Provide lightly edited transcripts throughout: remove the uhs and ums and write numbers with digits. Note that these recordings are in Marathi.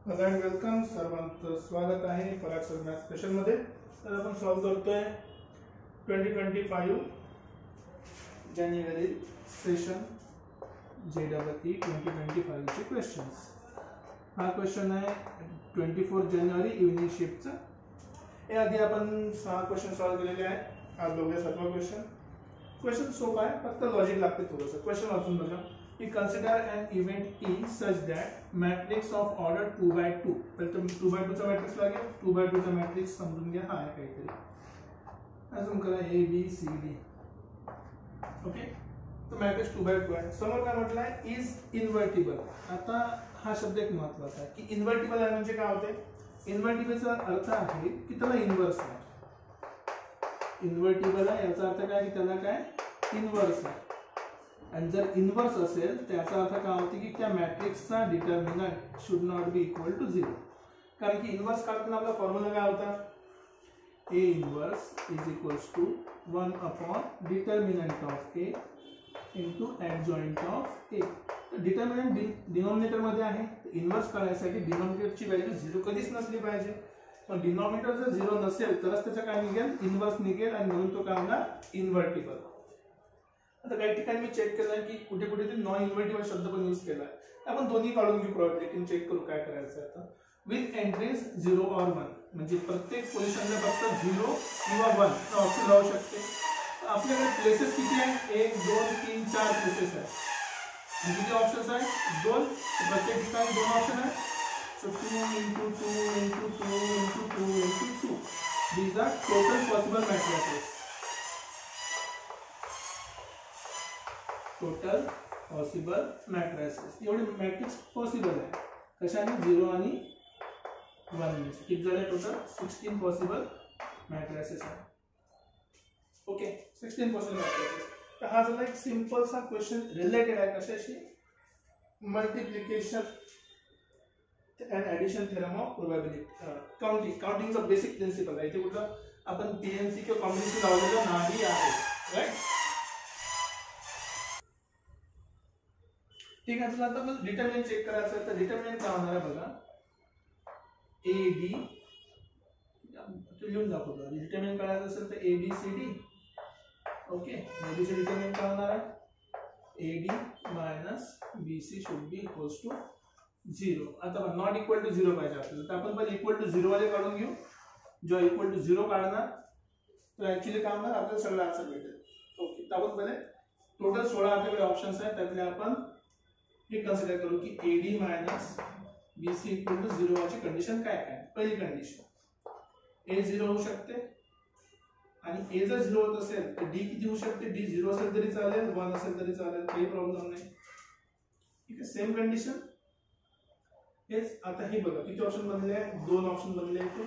हेलो एंड वेलकम सर्वांचं स्वागत आहे पराग सर मॅथ स्पेशल मध्ये। तर आपण सॉल्व करतोय 2025 जानेवारी सेशन JEE 2025 चे क्वेश्चन्स। हा क्वेश्चन आहे 24 जानेवारी इव्हनिंग शिफ्टचा। हे आधी आपण 6 क्वेश्चन सॉल्व केलेले आहेत। आज बघूया 7वा क्वेश्चन सोपा आहे, फक्त लॉजिक लागते थोडंसं। क्वेश्चन वाचून बघा। We consider an event E such that matrix of order 2 by 2 पहिले तर 2 by 2 चा मॅट्रिक्स लागेल। 2 by 2 चा मॅट्रिक्स समजून घ्या, हा आहे काहीतरी। अजून करा A B C D। Okay, तो मॅट्रिक्स 2 by 2 आहे। समोर काय म्हटलं आहे, इज इन्व्हर्टिबल। आता हा शब्द एक महत्त्वाचा आहे की इन्व्हर्टिबल आहे म्हणजे काय होते। इन्व्हर्टिबलचा अर्थ आहे की त्याला इन्व्हर्स आहे। इन्व्हर्टिबल आहे याचा अर्थ काय की त्याला काय इन्व्हर्स आहे। आणि जर इन्व्हर्स असेल त्याचा अर्थ काय होते की त्या मॅट्रिक्सचा determinant should not be equal to 0। कारण की इन्व्हर्स काढताना आपला फॉर्म्युला काय होता, A inverse is equals to 1 upon determinant of A into adjoint of A। तर डिटर्मिनंट डिनॉमिनेटर मध्ये आहे, इन्व्हर्स काढण्यासाठी डिनॉमिनेटरची व्हॅल्यू 0 कधीच नसली पाहिजे। पण डिनॉमिनेटर जर 0 नसेल तरच त्याचा काय निघेल, इन्व्हर्स निघेल, आणि म्हणून तो काय होणार इन्व्हर्टिबल। आता काही ठिकाणी मी चेक केलं की कुठे कुठे ते नॉन इन्व्हर्टिबल शब्द पण यूज केला आहे। आपण दोन्ही काढून घेऊ, प्रोबॅबिलिटी चेक करू काय करायचं आहे। आता विथ एंट्रीज 0 और 1 म्हणजे प्रत्येक पोझिशनला फक्त 0 किंवा 1 हा ऑप्शन लावू शकते। आपल्याकडे प्लेसेस किती आहेत, 1 2 3 4 प्लेसेस आहेत। किती ऑप्शन्स आहेत, 2। प्रत्येक ठिकाणी 2 ऑप्शन आहेत। So 2 into 2 into 2 into 2 into 2 these are total possible matrices। Total possible matrices एवढे मॅट्रिक्स पॉसिबल आहे कशाने, 0 आणि 1 ने। किती झाले टोटल 16 पॉसिबल मॅट्रिसेस आहे। Okay, 16 possible matrices. तर हा झाला एक सिंपल सा क्वेश्चन रिलेटेड आहे कशाशी, multiplication and addition theorem of probability काउंटिंगचा बेसिक प्रिन्सिपल आहे। इथे कुठलं आपण पीएमसी किंवा कॉम्बिनेशन लावलेलं नाही आहे, राईट। ठीक आहे, चला आता आपण डिटर्मिनंट चेक करायचं आहे। तर डिटर्मिनंट काय होणार आहे बघा, ए डी लिहून दाखवतो। डिटर्मिनंट काढायचं असेल तर A B C D. Okay, ABC determinant काय होणार आहे, A D minus B C should be equals to 0। आता नॉट इक्वल टू 0 पाहिजे आपल्याला, तर आपण पहिले इक्वल टू 0 वाले काढून घेऊ। जो इक्वल टू 0 काढणार तर ऍक्च्युअली काय होणार, आपल्याला सगळं आन्सर भेटेल। ओके, तर आपण पहिले टोटल 16 आपल्याकडे ऑप्शन्स आहेत, त्यातले आपण हे कन्सिडर करू की A D minus B C equal to 0 वाची कंडिशन काय काय। पहिली कंडिशन ए 0 होऊ शकते, आणि ए जर 0 होत असेल तर डी किती होऊ शकते, डी 0 असेल तरी चालेल, 1 असेल तरी चालेल, काही प्रॉब्लेम नाही। ठीक आहे, सेम कंडिशन हेच। आता हे बघा किती ऑप्शन बनले आहे, 2 ऑप्शन बनले इथे,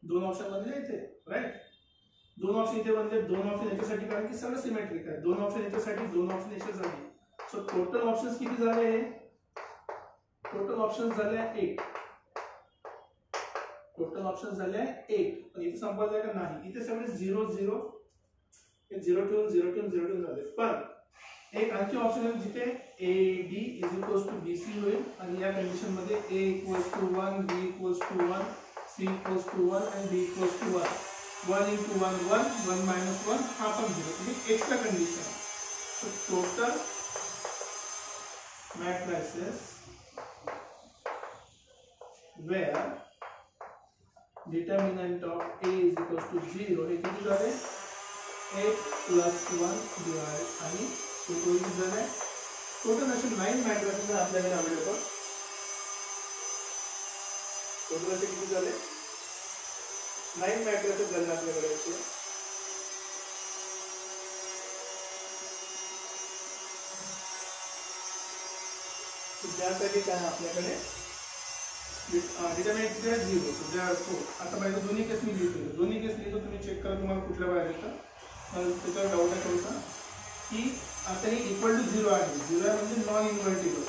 2 ऑप्शन बनले इथे, राईट। 2 ऑप्शन इथे बनले, 2 ऑप्शन याच्यासाठी, कारण की सगळं सिमेट्रिक आहे। 2 ऑप्शन याच्यासाठी, 2 ऑप्शन याच्यासाठी। सो टोटल ऑप्शंस किती झाले, टोटल ऑप्शन्स झाले 8। टोटल ऑप्शन्स झाले 8। पण इथे संपवायचं आहे का नाही, इथे सगळे 0 0 हे 0 ठेवून 0 ठेवून 0 ठेवून झाले। पण एक आणखी ऑप्शन आहे जिथे A D is equals to B C होईल, आणि या कंडिशन मध्ये A equals to 1, B equals to 1, C equals to 1 आणि D equals to 1। 1 into 1 1, 1 minus 1 हा पण 0, म्हणजे extra condition. So total matrices where determinant of A is equals to 0 हे किती झाले, 8 plus 1 divided आणि टोटल किती झाले, टोटल असे 9 मॅट्रिसेस आपल्याकडे अवेलेबल। टोटल असे किती झाले, 9 मॅट्रिसेस झाले आपल्याकडे असे। त्यासाठी काय आपल्याकडे डिटर्मिनंट किती आहे, 0। So they are 4। आता पाहिजे दोन्ही केस मी लिहितो, दोन्ही केस लिहितो, तुम्ही चेक करा तुम्हाला कुठल्या पाहिजे तर। मला त्याच्यावर डाऊट आहे थोडासा की आता हे इक्वल टू 0 आहे। 0 आहे म्हणजे नॉन इन्व्हर्टिबल,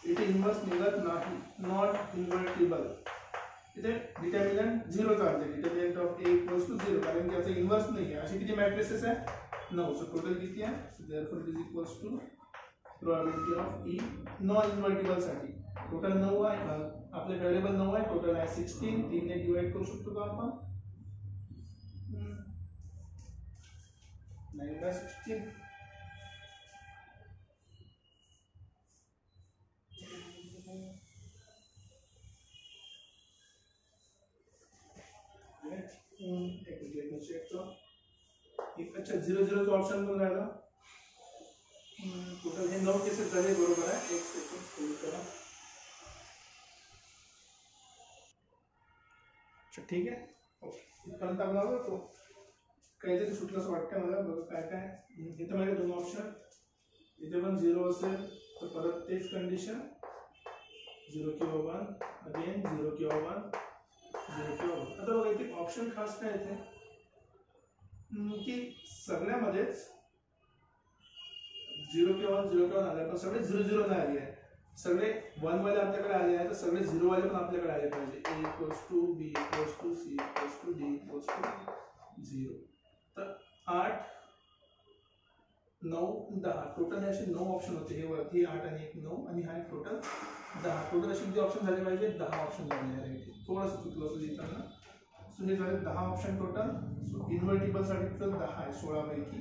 इथे इन्व्हर्स निघत नाही, नॉट इन्व्हर्टिबल। इथे डिटर्मिनंट 0 चालते, determinant of A equals to 0, कारण की याचा इन्व्हर्स नाही आहे। अशी किती मॅट्रिसेस आहे, 9। सो टोटल किती आहे, therefore it is equals to probability of E non invertible साठी टोटल 9 आहे, आपले व्हेरिएबल 9 आहे, टोटल आहे 16. 3 ने डिवाइड करू शकतो का आपण? 9/16. अच्छा 0 0 ऑप्शन पण राहिला. टोटल हे 9 केसेस झाले, बरोबर आहे. एक सेकंड होल्ड करा. अच्छा ठीक आहे, ओके. इथपर्यंत आपण आलो तो काहीतरी सुटलं असं वाटतं मला. बघा काय काय इथं माझे 2 ऑप्शन, इथे पण 0 असेल तर परत तेच कंडिशन 0 किंवा 1, अगेन 0 किंवा 1, 0 किंवा 1. आता बघा इथे ऑप्शन खास काय येते की सगळ्यामध्येच 0 किंवा 1 0 किंवा 1 आले, पण सगळे 0 0 नाही आले आहे. सगळे 1 वाले आपल्याकडे आले आहेत, तर सगळे 0 वाले पण आपल्याकडे आले पाहिजे. A equals to B equals to C equals to D equals to 0. तर 8 9 10 टोटल असे 9 ऑप्शन होते. हे वरती 8 आणि 1 9 आणि हा टोटल 10. टोटल असे किती ऑप्शन झाले पाहिजे? 10 ऑप्शन झाले आहेत. थोडंसं चुकलं असं लिहिताना. सो हे झाले 10 ऑप्शन टोटल. सो इन्व्हर्टिबल साठी टोटल 10 आहे 16 पैकी,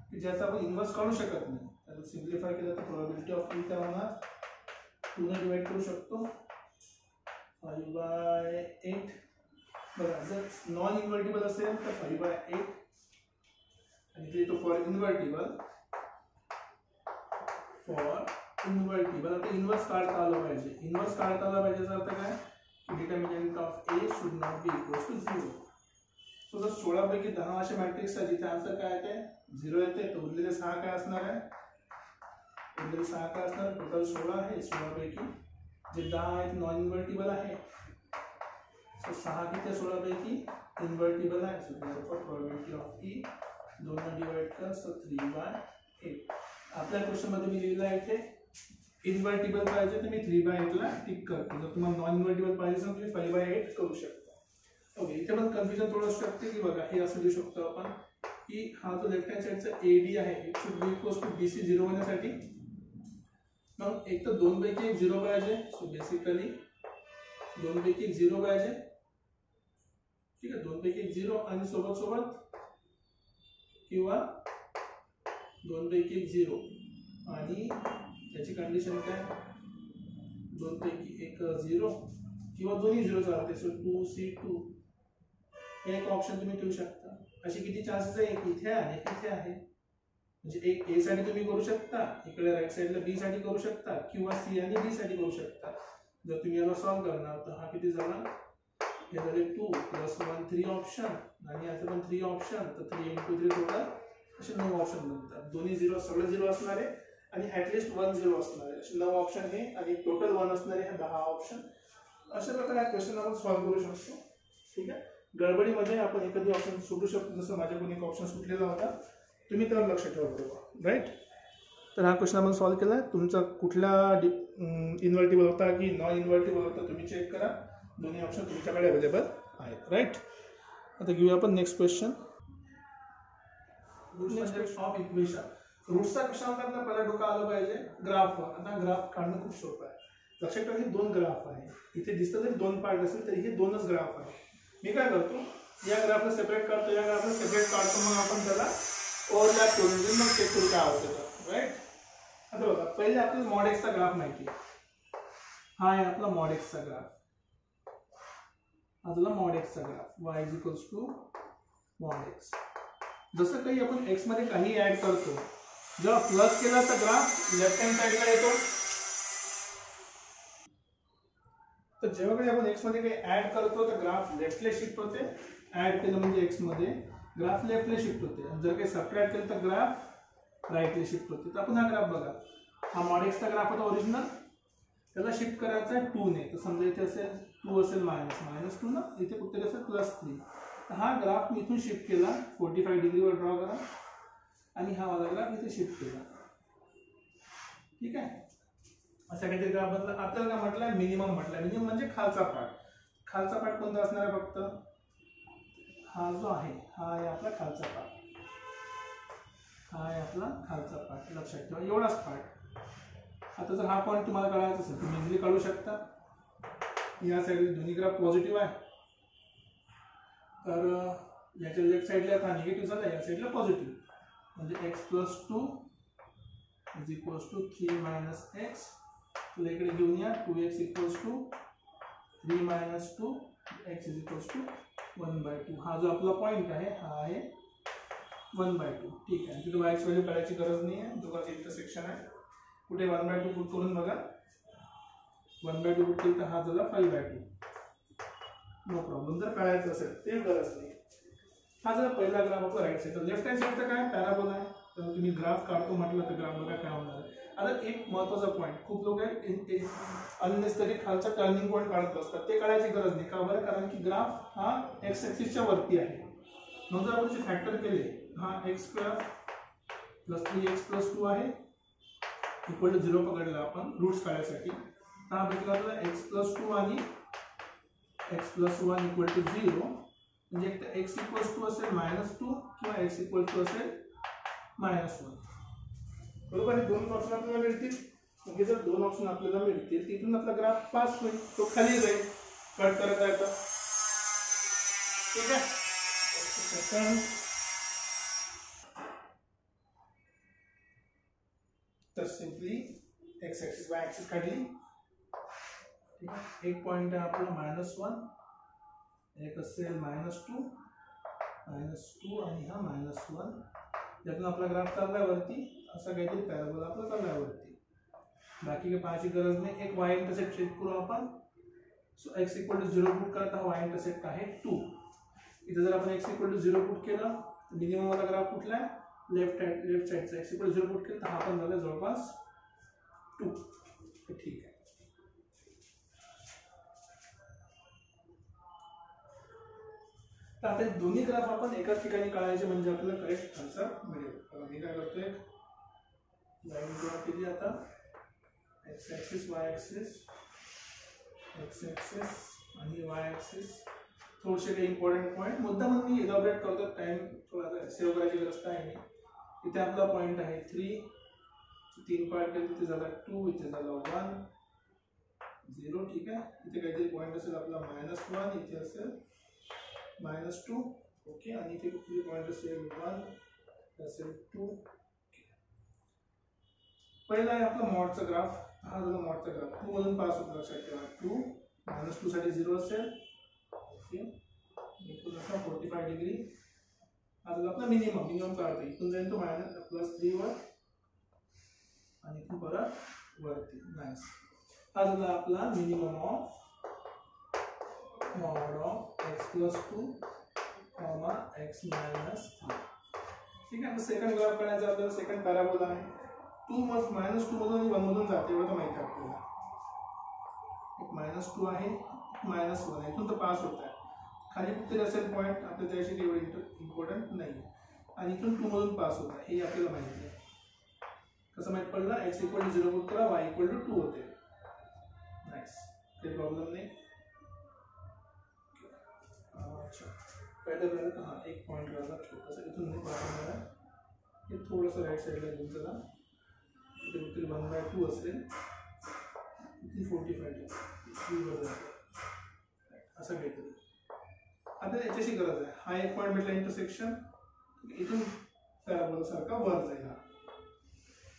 की ज्याचा आपण इन्व्हर्स काढू शकत नाही. त्याला सिम्प्लिफाय केलं तर प्रोबॅबिलिटी ऑफ ई काय होणार? 2 ने डिवाइड करू शकतो 5/8. बघा जर नॉन इन्व्हर्टिबल असेल तर 5/8 आणि ते तो फॉर इन्व्हर्टिबल. आता इन्व्हर्स काढता आलं पाहिजे. इन्व्हर्स काढता आलं पाहिजे याचा अर्थ काय? Determinant of A should not be equals to 0. So जर 16 पैकी 10 असे मॅट्रिक्स आहे जिथे आन्सर काय येते? 0 येते, तर उरलेले 6 काय असणार आहे? उरलेले 6 काय असणार? टोटल 16 आहे. 16 पैकी जे 10 आहेत नॉन इन्व्हर्टिबल आहे. सो 6 किती 16 पैकी इन्व्हर्टिबल आहे. So therefore probability of E 2 ने डिवाइड कर, सो 3/8. आपल्या क्वेश्चन मध्ये मी लिहिलं आहे इथे इन्व्हर्टिबल पाहिजे तर मी 3/8 ला टिक करतो. जर तुम्हाला नॉन इन्व्हर्टिबल पाहिजे तर तुम्ही 5/8 करू शकता. ओके, इथे पण कन्फ्युजन थोडं असू शकते की बघा हे असं लिहू शकतो आपण की हा जो लेफ्ट हँड साइडचा AD आहे it should be equals to BC 0 होण्यासाठी मग एक तर 2 पैकी 1 0 पाहिजे. सो बेसिकली 2 पैकी 1 0 पाहिजे. ठीक आहे, 2 पैकी 1 0 आणि सोबत सोबत किंवा 2 पैकी 1 0 आणि त्याची कंडिशन काय? 2 पैकी 1 0 किंवा दोन्ही 0 चालते. सो 2C2 एक ऑप्शन तुम्ही ठेवू शकता. अशी किती चान्सेस आहे? एक इथे आहे आणि एक इथे आहे. म्हणजे एक A साठी तुम्ही करू शकता, इकडे राईट साइडला B साठी करू शकता किंवा C आणि D साठी करू शकता. जर तुम्ही याला सॉल्व्ह करणार तर हा किती झाला? हे झाले 2 + 1 3 ऑप्शन आणि याचे पण 3 ऑप्शन, तर 3 × 3 टोटल असे 9 ऑप्शन बनतात. दोन्ही 0 सगळे 0 असणारे आणि ॲटलिस्ट 1 0 असणारे असे 9 ऑप्शन हे आणि टोटल 1 असणारे हे 10 ऑप्शन. अशा प्रकारे हा क्वेश्चन आपण सॉल्व्ह करू शकतो. ठीक आहे, गडबडीमध्ये आपण एखादी ऑप्शन सुटू शकतो. जसं माझ्याकडून एक ऑप्शन सुटलेला होता, तुम्ही त्यावर लक्ष ठेवा बरोबर. राईट, तर हा क्वेश्चन आपण सॉल्व्ह केला. तुमचा कुठला इन्व्हर्टिबल होता की नॉन इन्व्हर्टिबल होता तुम्ही चेक करा. दोन्ही ऑप्शन तुमच्याकडे अवेलेबल आहेत. राईट, आता घेऊया आपण नेक्स्ट क्वेश्चन. ऑफ इक्वेशन रूट्सचा कशाला पहिला डोका आलं पाहिजे? ग्राफ. आता ग्राफ काढणं खूप सोपं आहे. लक्षात ठेवा हे 2 ग्राफ आहे. इथे दिसतं जरी 2 पार्ट असेल तरी हे 2च ग्राफ आहे. मी काय करतो, या ग्राफला सेपरेट काढतो, या ग्राफला सेपरेट काढतो, मग आपण त्याला ओव्हरलॅप करून देऊ, मग चेक करू काय होतं. राईट, आता बघा पहिले आपल्याला मॉड एक्सचा ग्राफ माहिती आहे. हा आहे आपला मॉड एक्सचा ग्राफ. आपला मॉड एक्सचा ग्राफ y = मॉड एक्स. जसं काही आपण एक्स मध्ये काही ऍड करतो, जेव्हा प्लस केला तर ग्राफ लेफ्ट हँड साइडला येतो. तर जेव्हा काही आपण एक्स मध्ये काही ऍड करतो तर ग्राफ लेफ्टला शिफ्ट होते. ऍड केलं म्हणजे एक्स मध्ये ग्राफ लेफ्टला शिफ्ट होते. जर काही सबट्रॅक्ट केलं तर ग्राफ राईटला शिफ्ट होते. तर आपण हा ग्राफ बघा, हा मॉड एक्सचा ग्राफ होता ओरिजिनल, त्याला शिफ्ट करायचा आहे 2 ने. तर समजा इथे असेल 2 असेल -2 ना, इथे कुठे असेल +3. तर हा ग्राफ मी इथून शिफ्ट केला 45 डिग्रीवर ड्रॉ करा आणि हा वाला ग्राफ इथे शिफ्ट केला. ठीक आहे, असं काहीतरी ग्राफ बनला. आपल्याला काय म्हटलंय? मिनिमम म्हटलंय. मिनिमम म्हणजे खालचा पार्ट. खालचा पार्ट कोणता असणार आहे? फक्त हा जो आहे हा आहे आपला खालचा पार्ट. हा आहे आपला खालचा पार्ट. लक्षात ठेवा एवढाच पार्ट. आता जर हा पॉईंट तुम्हाला काढायचा असेल तुम्ही इझिली काढू शकता. या साईड दोन्ही ग्राफ पॉझिटिव्ह आहे, तर याच्या लेफ्ट साईडला हा निगेटिव्ह झाला, या साईडला पॉझिटिव्ह, म्हणजे x plus 2 is equals to 3 minus x. तुला इकडे घेऊन या 2x equals to 3 minus 2 x is equals to 1/2. हा जो आपला पॉईंट आहे हा आहे 1/2. ठीक आहे, तिथे y ची व्हॅल्यू काढायची गरज नाही आहे, दोघांचं इंटरसेक्शन आहे. कुठे 1/2 पुट करून बघा, 1/2 पुट केलं तर हा झाला 5/2. No problem. जर काढायचं असेल ते गरज नाही. हा जर पहिला ग्राफ आपला राईट साईड, लेफ्ट हँड साईडचा काय पॅराबोला आहे, तर तुम्ही ग्राफ काढतो म्हटलं तर ग्राफ बघा काय होणार आहे. आता एक महत्त्वाचा पॉईंट, खूप लोक अननेसेसरी खालचा टर्निंग पॉईंट काढत असतात, ते काढायची गरज नाही. का बरं? कारण की ग्राफ हा एक्स ॲक्सिसच्या वरती आहे. मग जर आपण जे फॅक्टर केले, हा x² प्लस 3x प्लस 2 आहे इक्वल टू 0 पकडला आपण रूट्स काढायसाठी, तर हा भेटला आपल्याला x प्लस 2 आणि x प्लस 1 इक्वल टू 0. म्हणजे एक तर x इक्वल्स टू असेल -2 किंवा x इक्वल टू असेल -1. बरोबर, हे दोन ऑप्शन आपल्याला मिळतील. म्हणजे जर दोन ऑप्शन आपल्याला मिळतील तिथून आपला ग्राफ पास होईल, तो खाली जाईल कट करत आहे तर. ठीक आहे, तर simply x axis Y axis काढली. ठीक आहे, एक पॉईंट आहे आपला -1, एक असेल -2 आणि हा -1. त्यातून आपला ग्राफ चाललाय वरती, असा काहीतरी पॅराबोला आपला चाललाय वरती. बाकी काही पाहायची गरज नाही. एक वाय इंटरसेक्ट चेक करू आपण. So x equal to 0 put करता वाय इंटरसेक्ट आहे 2. इथे जर आपण x इक्वल टू 0 पुट केलं तर मिनिमम वाला ग्राफ कुठला आहे? लेफ्ट साईडचा. x इक्वल टू 0 पुट केलं तर हा पण झाला जवळपास 2. ठीक आहे. तर आता दोन्ही ग्राफ आपण एकाच ठिकाणी काढायचे म्हणजे आपल्याला करेक्ट आन्सर मिळेल. मी काय करतोय, लाईन ड्रॉ केली. आता x axis Y axis, x axis आणि वाय ॲक्सिस. थोडेसे काही इम्पॉर्टंट पॉईंट मुद्दा म्हणून मी इलॅबोरेट करतो, टाइम थोडा सेव्ह करायची गरज आहे नाही. इथे आपला पॉईंट आहे 3 पार्ट केले, तिथे झाला 2, इथे झाला 1 0. ठीक आहे, इथे काहीतरी पॉईंट असेल आपला -1, इथे असेल -2. ओके, आणि इथे कुठली पॉईंट असेल 1 असेल 2. पहिला आहे आपला मॉडचा ग्राफ. हा झाला मॉडचा ग्राफ. 2 मधून पास होतो, लक्षात ठेवा. 2 -2 साठी 0 असेल. ओके, इथून असा 45 डिग्री. हा झाला आपला मिनिमम काढतो. इथून जाईल तो +3 वर आणि इथून परत वरती. नाईस. हा झाला आपला minimum of mod of x plus 2 x minus 3. ठीक आहे, आता सेकंड ग्राफ काढायचा आपल्याला. सेकंड पॅराबोला आहे. 2 -2 मधून आणि 1 मधून जाते, एवढं तर माहिती आहे आपल्याला. एक -2 आहे, -1 आहे, इथून तर पास होत आहे. खाली कुठे असेल पॉईंट आपल्याला त्याशी एवढं इम्पॉर्टंट नाही. आणि इथून 2 मधून पास होत आहे, हे आपल्याला माहिती आहे. कसं माहित पडलं? x इक्वल टू 0 पुट करा, y इक्वल टू 2 होते. नाईस, काही प्रॉब्लेम नाही. अच्छा, पहिलं हां एक पॉईंट राहिला छोटासा, इथून नाही पास होणार आहे. हे थोडंसं राईट साईडला घेऊन चला. इथे कुठे 1/2 असेल, इथे 45 असं काहीतरी. आता याच्याशी गरज आहे. हा एक पॉईंट भेटला इंटरसेक्शन, इथून पॅराबोला सारखा वर जाईल.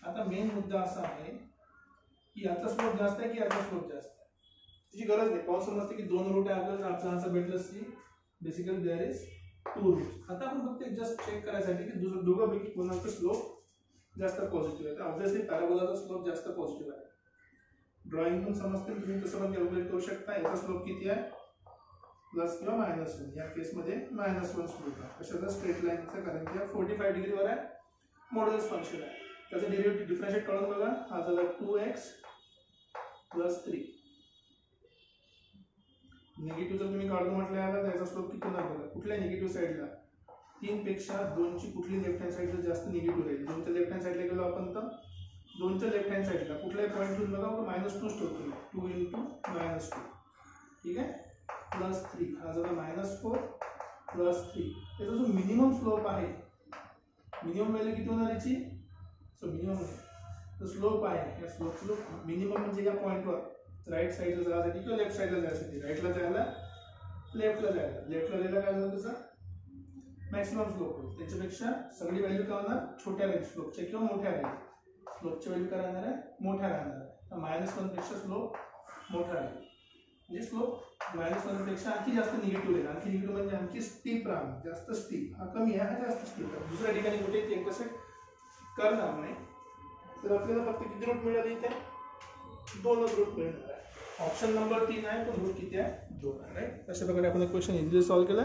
आता मेन मुद्दा असा आहे की याचा स्लोप जास्त आहे की याचा स्लोप जास्त आहे, त्याची गरज नाही. पाऊस समजते की 2 रूट आहे आपल्याला, आपला आन्सर भेटलं की बेसिकली देअर इज 2 रूट्स. आता आपण फक्त जस्ट चेक करायसाठी की दोघांपैकी कोणाचा स्लोप जास्त पॉझिटिव्ह आहे. तर ऑब्व्हियसली पॅराबोलाचा स्लोप जास्त पॉझिटिव्ह आहे. ड्रॉइंग पण समजते, तुम्ही तसं पण कॅल्क्युलेट करू शकता. याचा स्लोप किती आहे? प्लस किंवा -1. या केसमध्ये -1 स्लोप आहे. कशाचा? स्ट्रेट लाईनचा, कारण की 45 डिग्रीवर आहे, मॉड्युलस फंक्शन आहे. त्याचं डेरिव्हेटिव्ह डिफरन्शिएट करून बघा. हा झाला 2x प्लस 3. निगेटिव्ह जर तुम्ही काढून म्हटलं याला, त्याचा स्लोप किती होणार बघा. कुठल्या निगेटिव्ह साईडला? 3 पेक्षा 2 ची कुठली लेफ्ट हँड साईडला जास्त निगेटिव्ह राहील. 2 च्या लेफ्ट हँड साईडला गेलो आपण तर 2 च्या लेफ्ट हँड साईडला कुठल्याही पॉईंटून बघा -2 स्टोर केला. 2 × -2. ठीक आहे, प्लस 3. हा झाला -4 प्लस 3. त्याचा जो मिनिमम स्लोप आहे, मिनिमम व्हॅल्यू किती होणार याची? सो मिनिमम तर स्लोप आहे या स्लोप मिनिमम म्हणजे या पॉईंटवर राईट साईडला जाण्यासाठी किंवा लेफ्ट साईडला जाण्यासाठी राईटला जायला लेफ्टला जायला काय झालं त्याचा मॅक्सिमम स्लोप होईल. त्याच्यापेक्षा सगळी व्हॅल्यू काय होणार छोट्या राहील स्लोपच्या किंवा मोठ्या राहील. स्लोपची व्हॅल्यू काय राहणार आहे मोठ्या राहणार आहे. तर -1 पेक्षा स्लोप मोठा राहील म्हणजे स्लोप -1 पेक्षा आणखी जास्त निगेटिव्ह राहील. आणखी निगेटिव्ह म्हणजे आणखी स्टीप राहणार जास्त स्टीप. हा कमी आहे हा जास्त स्टीप आहे. दुसऱ्या ठिकाणी कुठे ते कसं करणार नाही. तर आपल्याला फक्त किती रूट मिळाले इथे 2 रूट मिळणार आहे. ऑप्शन नंबर 3 आहे पण रूट किती आहे 2 आहे. राईट. अशा प्रकारे आपण क्वेश्चन इझिली सॉल्व्ह केला.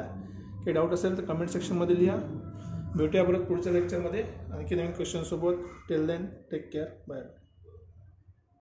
काही डाऊट असेल तर कमेंट सेक्शनमध्ये लिहा. भेटूया परत पुढच्या लेक्चरमध्ये आणखी नवीन क्वेश्चन सोबत. Till then take care. Bye.